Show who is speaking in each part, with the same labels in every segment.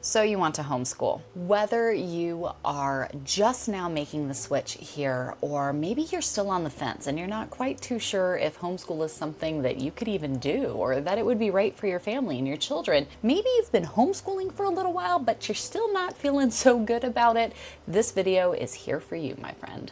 Speaker 1: So you want to homeschool. Whether you are just now making the switch here, or maybe you're still on the fence and you're not quite too sure if homeschool is something that you could even do or that it would be right for your family and your children. Maybe you've been homeschooling for a little while, but you're still not feeling so good about it. This video is here for you, my friend.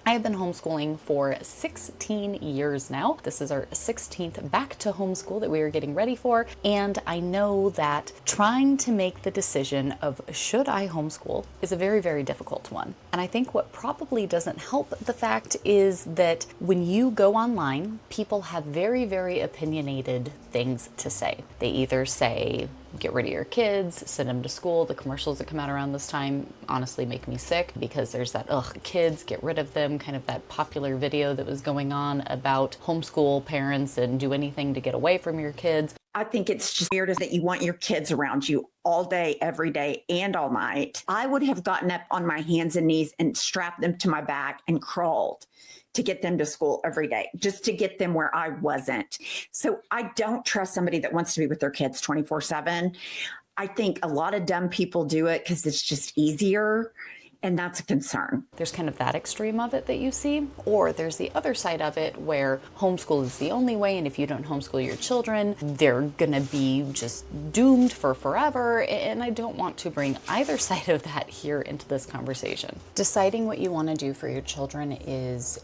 Speaker 1: I have been homeschooling for 16 years now. This is our 16th back to homeschool that we are getting ready for. And I know that trying to make the decision of should I homeschool is a very, very difficult one. And I think what probably doesn't help the fact is that when you go online, people have very, very opinionated things to say. They either say, get rid of your kids, send them to school. The commercials that come out around this time honestly make me sick because there's that, kids, get rid of them, kind of that popular video that was going on about homeschool parents and do anything to get away from your kids.
Speaker 2: I think it's just weird that you want your kids around you all day, every day, and all night. I would have gotten up on my hands and knees and strapped them to my back and crawled to get them to school every day, just to get them where I wasn't. So I don't trust somebody that wants to be with their kids 24/7. I think a lot of dumb people do it because it's just easier. And that's a concern.
Speaker 1: There's kind of that extreme of it that you see, or there's the other side of it where homeschool is the only way, and if you don't homeschool your children, they're gonna be just doomed for forever. And I don't want to bring either side of that here into this conversation. Deciding what you want to do for your children is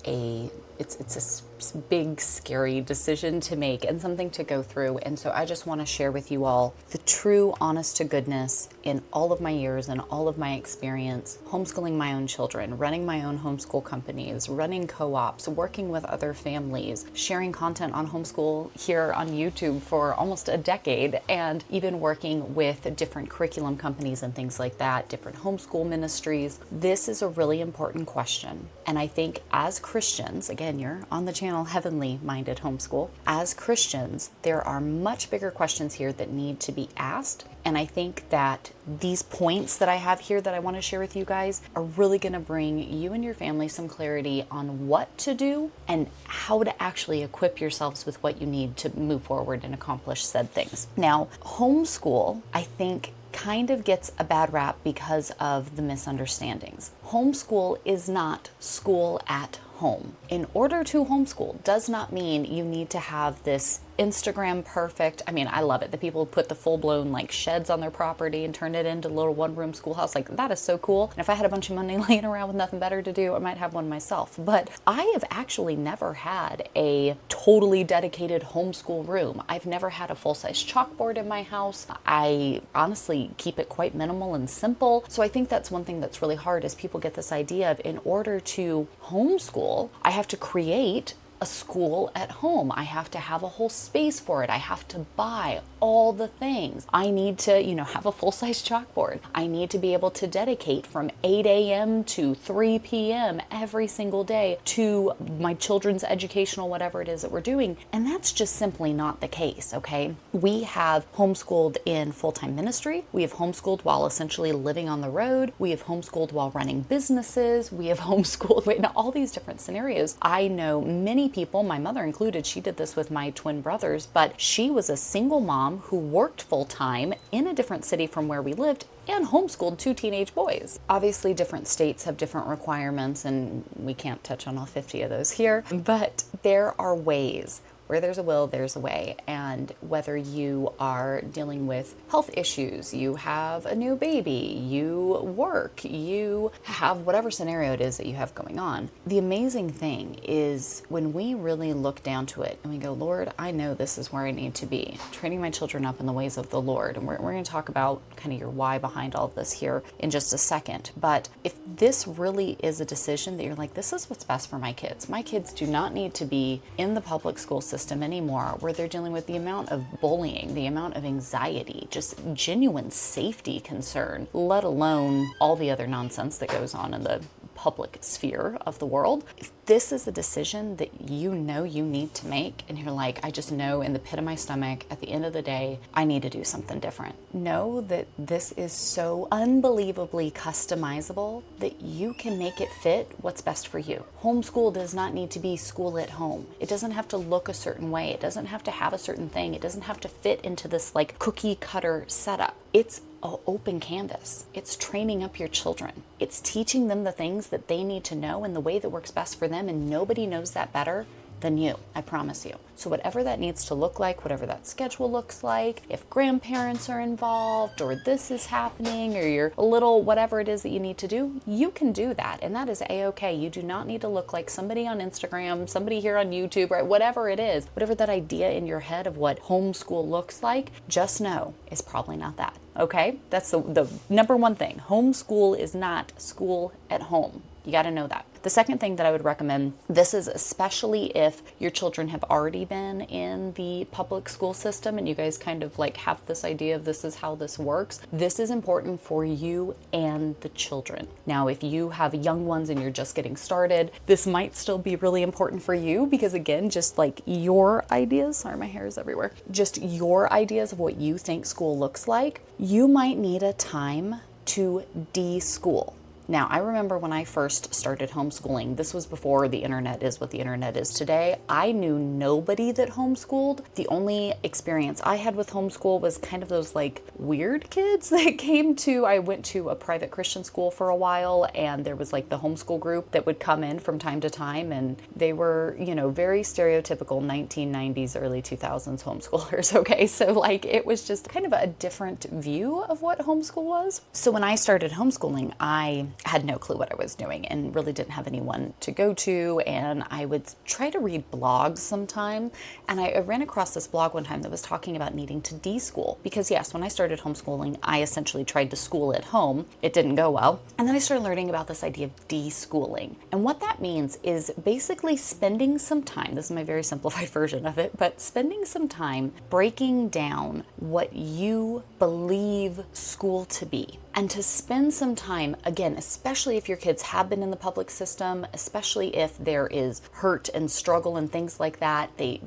Speaker 1: it's a big, scary decision to make and something to go through. And so I just want to share with you all the true, honest to goodness in all of my years and all of my experience homeschooling my own children, running my own homeschool companies, running co-ops, working with other families, sharing content on homeschool here on YouTube for almost a decade, and even working with different curriculum companies and things like that, different homeschool ministries. This is a really important question. And I think as Christians, again, you're on the channel Heavenly Minded Homeschool. As Christians, there are much bigger questions here that need to be asked. And I think that these points that I have here that I want to share with you guys are really going to bring you and your family some clarity on what to do and how to actually equip yourselves with what you need to move forward and accomplish said things. Now, homeschool, I think, kind of gets a bad rap because of the misunderstandings. Homeschool is not school at home. In order to homeschool does not mean you need to have this Instagram perfect. I mean, I love it. The people who put the full-blown like sheds on their property and turn it into a little one-room schoolhouse. Like, that is so cool. And if I had a bunch of money laying around with nothing better to do, I might have one myself. But I have actually never had a totally dedicated homeschool room. I've never had a full-size chalkboard in my house. I honestly keep it quite minimal and simple. So I think that's one thing that's really hard is people get this idea of in order to homeschool, I have to create a school at home. I have to have a whole space for it. I have to buy all the things. I need to, have a full-size chalkboard. I need to be able to dedicate from 8 a.m. to 3 p.m. every single day to my children's educational whatever it is that we're doing. And that's just simply not the case, okay? We have homeschooled in full-time ministry. We have homeschooled while essentially living on the road. We have homeschooled while running businesses. We have homeschooled in all these different scenarios. I know many people, my mother included, she did this with my twin brothers, but she was a single mom who worked full-time in a different city from where we lived and homeschooled 2 teenage boys. Obviously, different states have different requirements, and we can't touch on all 50 of those here, but there are ways. Where there's a will, there's a way. And whether you are dealing with health issues, you have a new baby, you work, you have whatever scenario it is that you have going on. The amazing thing is when we really look down to it and we go, Lord, I know this is where I need to be, training my children up in the ways of the Lord. And we're going to talk about kind of your why behind all of this here in just a second. But if this really is a decision that you're like, this is what's best for my kids. My kids do not need to be in the public school system anymore, where they're dealing with the amount of bullying, the amount of anxiety, just genuine safety concern, let alone all the other nonsense that goes on in the public sphere of the world. If this is a decision that you know you need to make and you're like, I just know in the pit of my stomach at the end of the day, I need to do something different. Know that this is so unbelievably customizable that you can make it fit what's best for you. Homeschool does not need to be school at home. It doesn't have to look a certain way. It doesn't have to have a certain thing. It doesn't have to fit into this like cookie cutter setup. It's an open canvas. It's training up your children. It's teaching them the things that they need to know in the way that works best for them, and nobody knows that better than you, I promise you. So whatever that needs to look like, whatever that schedule looks like, if grandparents are involved or this is happening or you're a little whatever it is that you need to do, you can do that. And that is a-okay. You do not need to look like somebody on Instagram, somebody here on YouTube, right? Whatever it is, whatever that idea in your head of what homeschool looks like, just know it's probably not that. Okay? That's the number one thing. Homeschool is not school at home. You got to know that. The second thing that I would recommend, this is especially if your children have already been in the public school system and you guys kind of like have this idea of this is how this works. This is important for you and the children. Now, if you have young ones and you're just getting started, this might still be really important for you because again, just like your ideas, sorry, my hair is everywhere, just your ideas of what you think school looks like, you might need a time to de-school. Now, I remember when I first started homeschooling, this was before the internet is what the internet is today. I knew nobody that homeschooled. The only experience I had with homeschool was kind of those like weird kids that came to, I went to a private Christian school for a while and there was like the homeschool group that would come in from time to time and they were, you know, very stereotypical 1990s, early 2000s homeschoolers, okay? So like it was just kind of a different view of what homeschool was. So when I started homeschooling, I had no clue what I was doing and really didn't have anyone to go to. And I would try to read blogs sometime. And I ran across this blog one time that was talking about needing to de-school. Because yes, when I started homeschooling, I essentially tried to school at home. It didn't go well. And then I started learning about this idea of de-schooling. And what that means is basically spending some time, this is my very simplified version of it, but spending some time breaking down what you believe school to be. And to spend some time, again, especially if your kids have been in the public system, especially if there is hurt and struggle and things like that, they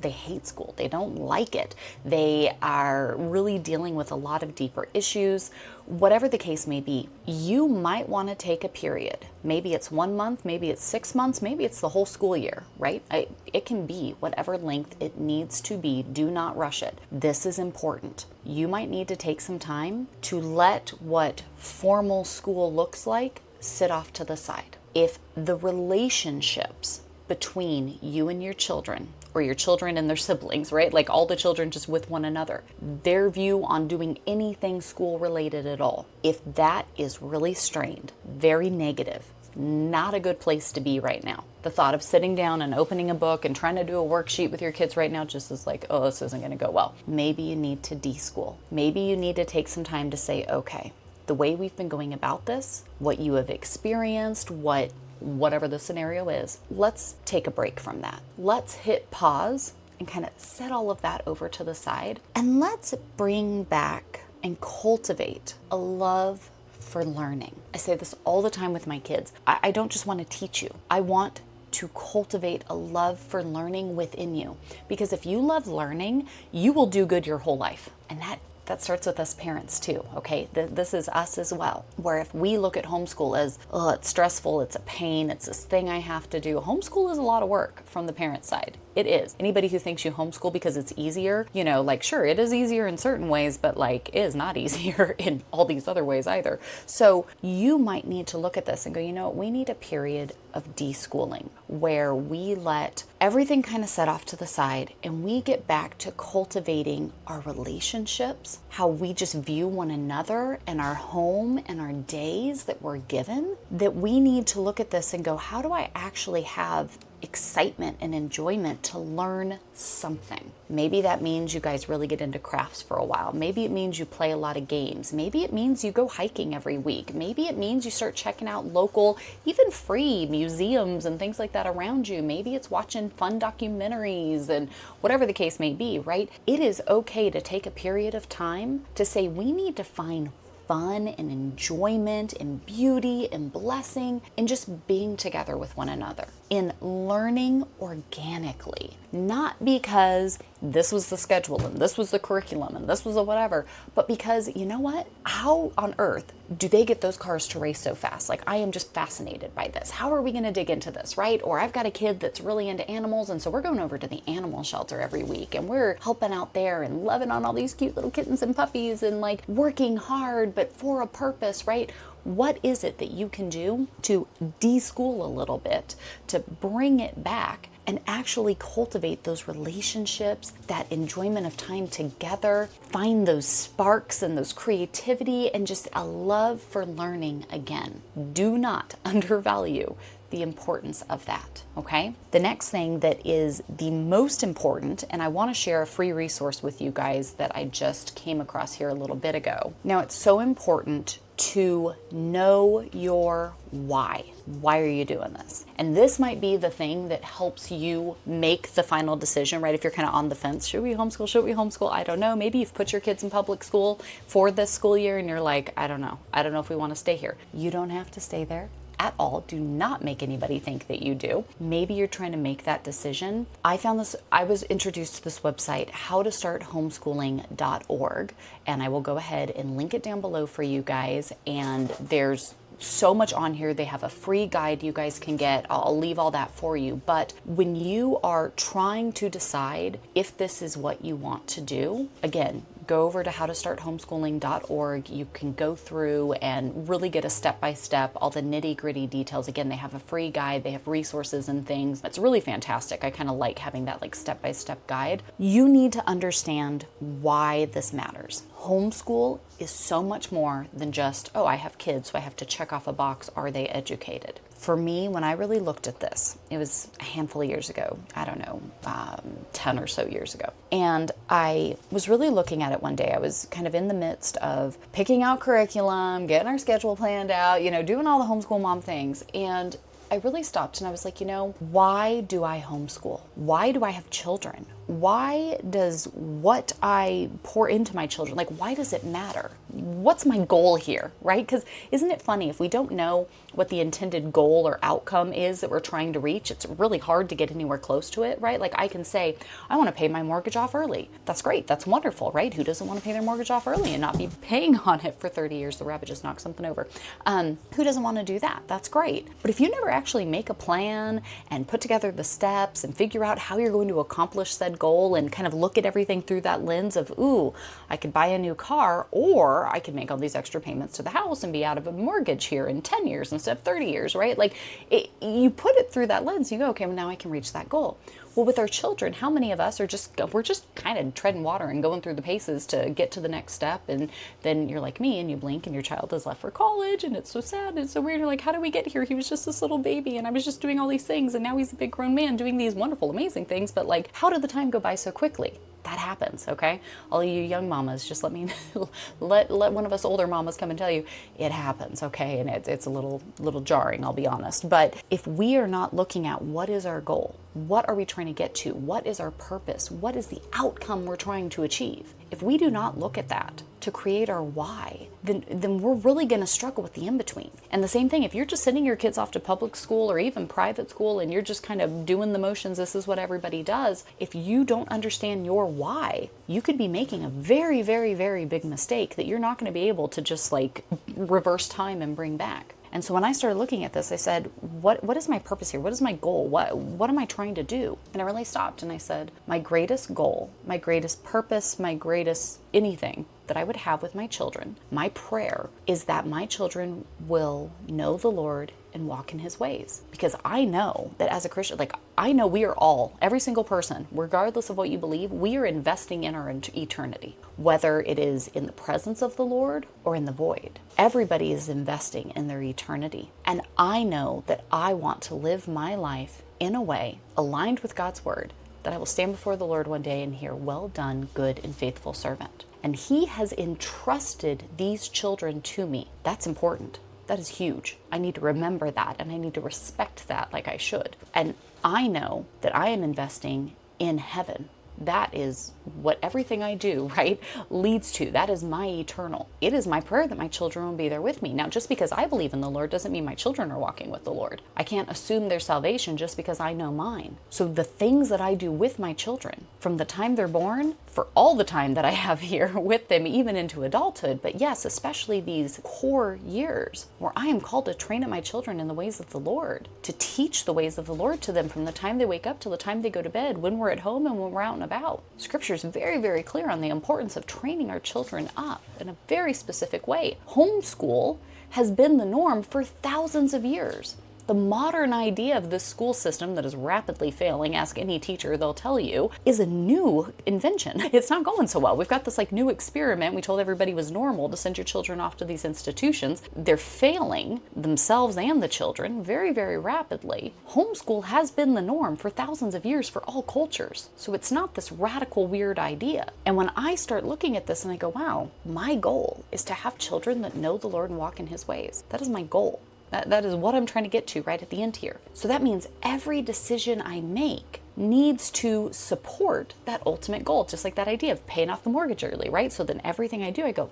Speaker 1: hate school. They don't like it. They are really dealing with a lot of deeper issues. Whatever the case may be, you might want to take a period. Maybe it's 1 month, maybe it's 6 months, maybe it's the whole school year, right? It can be whatever length it needs to be. Do not rush it. This is important. You might need to take some time to let what formal school looks like sit off to the side. If the relationships between you and your children, or your children and their siblings, right? Like all the children just with one another, their view on doing anything school related at all, if that is really strained, very negative, not a good place to be right now. The thought of sitting down and opening a book and trying to do a worksheet with your kids right now just is like, oh, this isn't going to go well. Maybe you need to de-school. Maybe you need to take some time to say, okay, the way we've been going about this, what you have experienced, whatever the scenario is, let's take a break from that. Let's hit pause and kind of set all of that over to the side. And let's bring back and cultivate a love for learning. I say this all the time with my kids. I don't just want to teach you. I want to cultivate a love for learning within you. Because if you love learning, you will do good your whole life. And that starts with us parents too, okay? This is us as well. Where if we look at homeschool as, oh, it's stressful, it's a pain, it's this thing I have to do. Homeschool is a lot of work from the parent side. It is. Anybody who thinks you homeschool because it's easier, you know, like sure, it is easier in certain ways, but like it is not easier in all these other ways either. So you might need to look at this and go, you know what, we need a period of deschooling where we let everything kind of set off to the side and we get back to cultivating our relationships, how we just view one another and our home and our days that we're given, that we need to look at this and go, how do I actually have excitement and enjoyment to learn something? Maybe that means you guys really get into crafts for a while. Maybe it means you play a lot of games. Maybe it means you go hiking every week. Maybe it means you start checking out local, even free museums and things like that around you. Maybe it's watching fun documentaries and whatever the case may be, right? It is okay to take a period of time to say we need to find fun and enjoyment and beauty and blessing and just being together with one another. in learning organically, not because this was the schedule and this was the curriculum and this was the whatever, but because, you know what? How on earth do they get those cars to race so fast? Like, I am just fascinated by this. How are we going to dig into this, right? Or I've got a kid that's really into animals, and so we're going over to the animal shelter every week and we're helping out there and loving on all these cute little kittens and puppies and like working hard, but for a purpose, right? What is it that you can do to deschool a little bit, to bring it back and actually cultivate those relationships, that enjoyment of time together, find those sparks and those creativity and just a love for learning again? Do not undervalue the importance of that, okay? The next thing that is the most important, and I want to share a free resource with you guys that I just came across here a little bit ago. Now, it's so important to know your why. Why are you doing this? And this might be the thing that helps you make the final decision, right? If you're kind of on the fence, should we homeschool? Should we homeschool? I don't know. Maybe you've put your kids in public school for this school year and you're like, I don't know. I don't know if we want to stay here. You don't have to stay there at all. Do not make anybody think that you do. Maybe you're trying to make that decision. I found this, I was introduced to this website, howtostarthomeschooling.org, and I will go ahead and link it down below for you guys. And there's so much on here. They have a free guide you guys can get. I'll leave all that for you. But when you are trying to decide if this is what you want to do, again, go over to howtostarthomeschooling.org. You can go through and really get a step-by-step, all the nitty-gritty details. Again, they have a free guide. They have resources and things. It's really fantastic. I kind of like having that like step-by-step guide. You need to understand why this matters. Homeschool is so much more than just, oh, I have kids, so I have to check off a box. Are they educated? For me, when I really looked at this, it was a handful of years ago, I don't know, 10 or so years ago. And I was really looking at it one day. I was kind of in the midst of picking out curriculum, getting our schedule planned out, you know, doing all the homeschool mom things. And I really stopped and I was like, you know, why do I homeschool? Why do I have children? Why does what I pour into my children, like, why does it matter? What's my goal here, right? Because isn't it funny, if we don't know what the intended goal or outcome is that we're trying to reach, it's really hard to get anywhere close to it, right? Like, I can say, I want to pay my mortgage off early. That's great. That's wonderful, right? Who doesn't want to pay their mortgage off early and not be paying on it for 30 years? The rabbit just knocked something over. Who doesn't want to do that? That's great. But if you never actually make a plan and put together the steps and figure out how you're going to accomplish said goal and kind of look at everything through that lens of, ooh, I could buy a new car, or I could make all these extra payments to the house and be out of a mortgage here in 10 years instead of 30 years, right? Like, you put it through that lens, you go, okay, well, now I can reach that goal. Well, with our children, how many of us are we're just kind of treading water and going through the paces to get to the next step, and then you're like me and you blink and your child is left for college, and it's so sad and it's so weird. You're like, how did we get here? He was just this little baby and I was just doing all these things, and now he's a big grown man doing these wonderful, amazing things, but like, how did the time go by so quickly? That happens, okay? All you young mamas, just let me let one of us older mamas come and tell you it happens, okay? And it's a little jarring, I'll be honest. But if we are not looking at what is our goal, what are we trying to get to, what is our purpose, what is the outcome we're trying to achieve, if we do not look at that to create our why, then we're really going to struggle with the in-between. And the same thing, if you're just sending your kids off to public school or even private school and you're just kind of doing the motions, this is what everybody does, if you don't understand your why, you could be making a very, very, very big mistake that you're not going to be able to just like reverse time and bring back. And so when I started looking at this, I said, what is my purpose here? What is my goal? What am I trying to do? And I really stopped and I said, my greatest goal, my greatest purpose, my greatest anything that I would have with my children, my prayer is that my children will know the Lord and walk in his ways. Because I know that as a Christian, like, I know we are all, every single person, regardless of what you believe, we are investing in our eternity, whether it is in the presence of the Lord or in the void. Everybody is investing in their eternity. And I know that I want to live my life in a way aligned with God's word, that I will stand before the Lord one day and hear, well done, good and faithful servant. And he has entrusted these children to me. That's important. That is huge. I need to remember that, and I need to respect that like I should. And I know that I am investing in heaven, that is what everything I do, right, leads to. That is my eternal. It is my prayer that my children will be there with me. Now, just because I believe in the Lord doesn't mean my children are walking with the Lord. I can't assume their salvation just because I know mine. So the things that I do with my children from the time they're born, for all the time that I have here with them, even into adulthood, but yes, especially these core years where I am called to train up my children in the ways of the Lord, to teach the ways of the Lord to them from the time they wake up till the time they go to bed, when we're at home and when we're out and about. Scripture is very, very clear on the importance of training our children up in a very specific way. Homeschool has been the norm for thousands of years. The modern idea of this school system that is rapidly failing, ask any teacher, they'll tell you, is a new invention. It's not going so well. We've got this new experiment. We told everybody it was normal to send your children off to these institutions. They're failing themselves and the children very, very rapidly. Homeschool has been the norm for thousands of years for all cultures. So it's not this radical, weird idea. And when I start looking at this and I go, wow, my goal is to have children that know the Lord and walk in his ways. That is my goal. That is what I'm trying to get to right at the end here. So that means every decision I make needs to support that ultimate goal, just like that idea of paying off the mortgage early, right? So then everything I do, I go,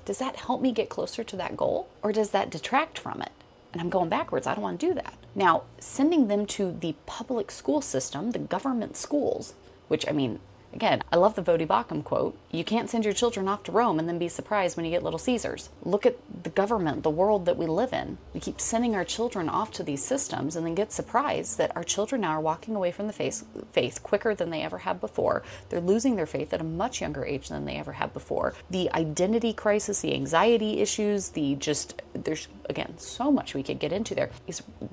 Speaker 1: does that help me get closer to that goal, or does that detract from it? And I'm going backwards. I don't want to do that. Now, sending them to the public school system, the government schools, which, I mean, again, I love the Vodi Bakum quote, you can't send your children off to Rome and then be surprised when you get Little Caesars. Look at the government, the world that we live in. We keep sending our children off to these systems and then get surprised that our children now are walking away from the faith quicker than they ever have before. They're losing their faith at a much younger age than they ever have before. The identity crisis, the anxiety issues, there's, again, so much we could get into there.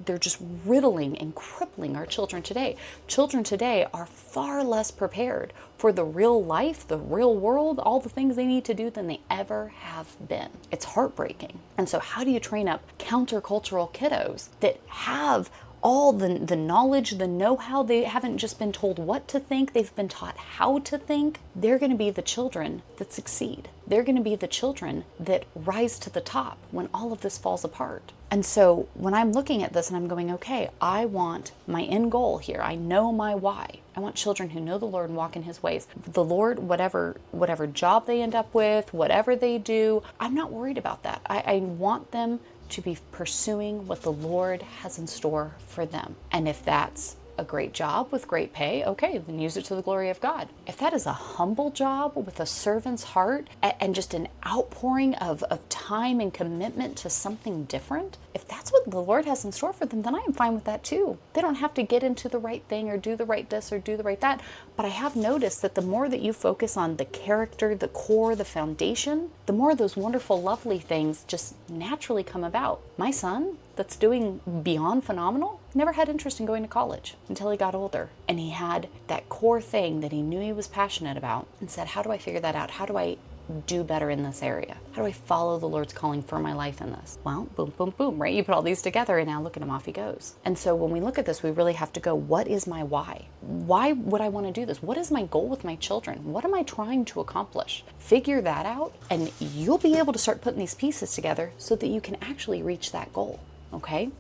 Speaker 1: They're just riddling and crippling our children today. Children today are far less prepared for the real life, the real world, all the things they need to do than they ever have been. It's heartbreaking. And so how do you train up countercultural kiddos that have all the knowledge, the know-how? They haven't just been told what to think, they've been taught how to think. They're going to be the children that succeed. They're going to be the children that rise to the top when all of this falls apart. And so when I'm looking at this and I'm going, okay, I want my end goal here. I know my why. I want children who know the Lord and walk in his ways. The Lord, whatever job they end up with, whatever they do, I'm not worried about that. I want them to be pursuing what the Lord has in store for them. And if that's a great job with great pay, okay, then use it to the glory of God. If that is a humble job with a servant's heart and just an outpouring of time and commitment to something different, if that's what the Lord has in store for them, then I am fine with that too. They don't have to get into the right thing or do the right this or do the right that. But I have noticed that the more that you focus on the character, the core, the foundation, the more those wonderful, lovely things just naturally come about. My son, that's doing beyond phenomenal, never had interest in going to college until he got older. And he had that core thing that he knew he was passionate about and said, how do I figure that out? How do I do better in this area? How do I follow the Lord's calling for my life in this? Well, boom, boom, boom, right? You put all these together and now look at him, off he goes. And so when we look at this, we really have to go, what is my why? Why would I want to do this? What is my goal with my children? What am I trying to accomplish? Figure that out and you'll be able to start putting these pieces together so that you can actually reach that goal. Okay.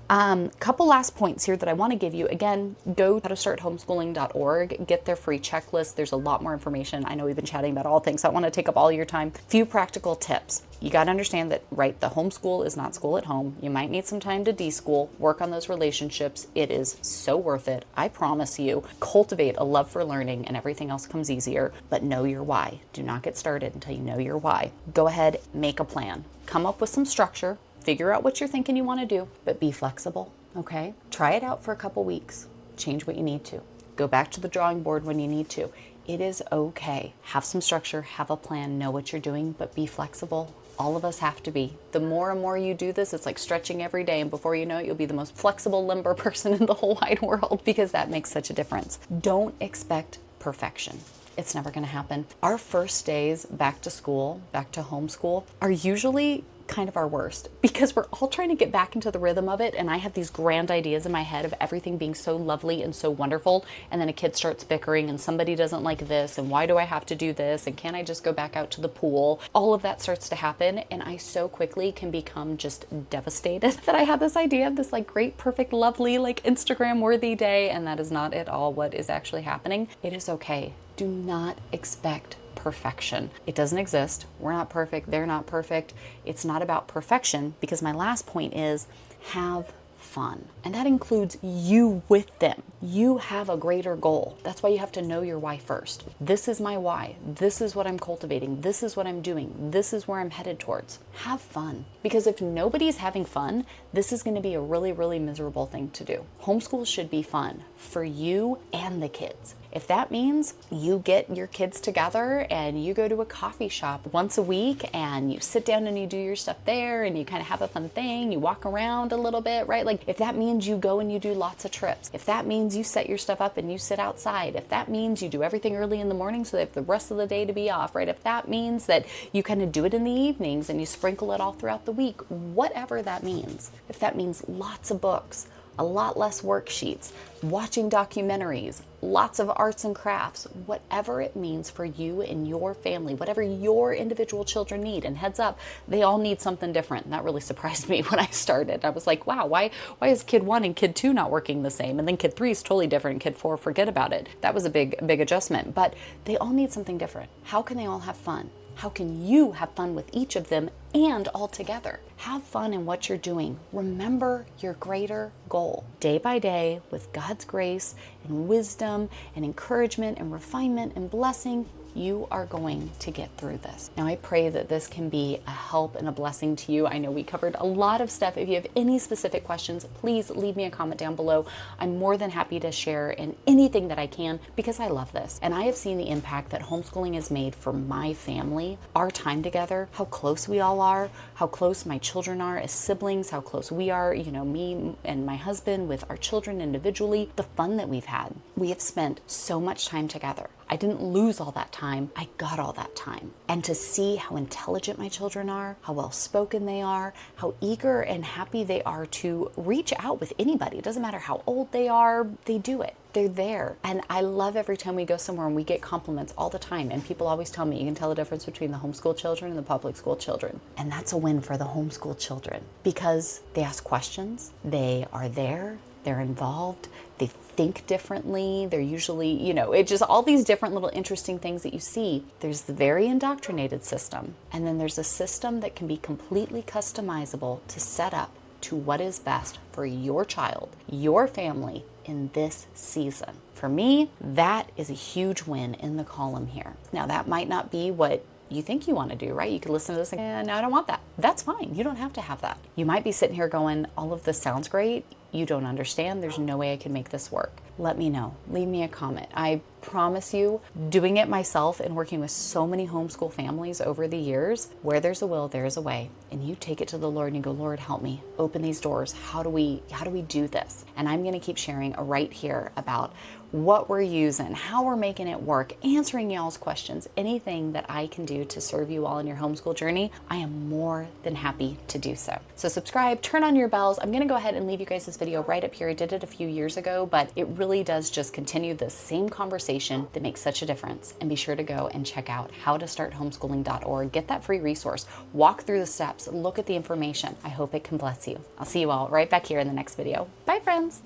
Speaker 1: Couple last points here that I want to give you. Again, go to howtostarthomeschooling.org, get their free checklist. There's a lot more information. I know we've been chatting about all things, so I don't want to take up all your time. Few practical tips. You got to understand that, right, the homeschool is not school at home. You might need some time to deschool, work on those relationships. It is so worth it. I promise you. Cultivate a love for learning and everything else comes easier, but know your why. Do not get started until you know your why. Go ahead, make a plan. Come up with some structure. Figure out what you're thinking you want to do, but be flexible, okay? Try it out for a couple weeks. Change what you need to. Go back to the drawing board when you need to. It is okay. Have some structure, have a plan, know what you're doing, but be flexible. All of us have to be. The more and more you do this, it's like stretching every day, and before you know it, you'll be the most flexible, limber person in the whole wide world because that makes such a difference. Don't expect perfection. It's never going to happen. Our first days back to school, back to homeschool, are usually kind of our worst because we're all trying to get back into the rhythm of it, and I have these grand ideas in my head of everything being so lovely and so wonderful, and then a kid starts bickering and somebody doesn't like this, and why do I have to do this, and can't I just go back out to the pool? All of that starts to happen, and I so quickly can become just devastated that I have this idea of this great, perfect, lovely, Instagram worthy day, and that is not at all what is actually happening. It is okay Do not expect perfection. It doesn't exist. We're not perfect. They're not perfect. It's not about perfection, because my last point is have fun. And that includes you with them. You have a greater goal. That's why you have to know your why first. This is my why. This is what I'm cultivating. This is what I'm doing. This is where I'm headed towards. Have fun. Because if nobody's having fun, this is going to be a really, really miserable thing to do. Homeschool should be fun for you and the kids. If that means you get your kids together and you go to a coffee shop once a week and you sit down and you do your stuff there and you kind of have a fun thing, you walk around a little bit, right? Like if that means you go and you do lots of trips, if that means you set your stuff up and you sit outside, if that means you do everything early in the morning so they have the rest of the day to be off, right? If that means that you kind of do it in the evenings and you sprinkle it all throughout the week, whatever that means. If that means lots of books, a lot less worksheets, watching documentaries, lots of arts and crafts, whatever it means for you and your family, whatever your individual children need. And heads up, they all need something different. And that really surprised me when I started. I was like, wow, why is kid 1 and kid 2 not working the same? And then kid 3 is totally different. Kid 4, forget about it. That was a big adjustment, but they all need something different. How can they all have fun? How can you have fun with each of them and all together? Have fun in what you're doing. Remember your greater goal. Day by day, with God's grace and wisdom and encouragement and refinement and blessing, you are going to get through this. Now, I pray that this can be a help and a blessing to you. I know we covered a lot of stuff. If you have any specific questions, please leave me a comment down below. I'm more than happy to share in anything that I can, because I love this. And I have seen the impact that homeschooling has made for my family, our time together, how close we all are, how close my children are as siblings, how close we are, me and my husband with our children individually, the fun that we've had. We have spent so much time together. I didn't lose all that time. I got all that time. And to see how intelligent my children are, how well spoken they are, how eager and happy they are to reach out with anybody. It doesn't matter how old they are, they do it. They're there. And I love every time we go somewhere and we get compliments all the time. And people always tell me, you can tell the difference between the homeschool children and the public school children. And that's a win for the homeschool children, because they ask questions, they are there, they're involved, they think differently, they're usually, it just all these different little interesting things that you see. There's the very indoctrinated system, and then there's a system that can be completely customizable to set up to what is best for your child, your family in this season. For me, that is a huge win in the column here. Now, that might not be what you think you want to do, right? You could listen to this and no, I don't want that. That's fine. You don't have to have that. You might be sitting here going, all of this sounds great. You don't understand. There's no way I can make this work. Let me know. Leave me a comment. I promise you, doing it myself and working with so many homeschool families over the years, where there's a will, there's a way. And you take it to the Lord and you go, Lord, help me. Open these doors. How do we do this? And I'm going to keep sharing right here about what we're using, how we're making it work, answering y'all's questions, anything that I can do to serve you all in your homeschool journey. I am more than happy to do so. So subscribe, turn on your bells. I'm going to go ahead and leave you guys this video right up here. I did it a few years ago, but it really does just continue the same conversation that makes such a difference. And be sure to go and check out howtostarthomeschooling.org. Get that free resource. Walk through the steps. Look at the information. I hope it can bless you. I'll see you all right back here in the next video. Bye, friends.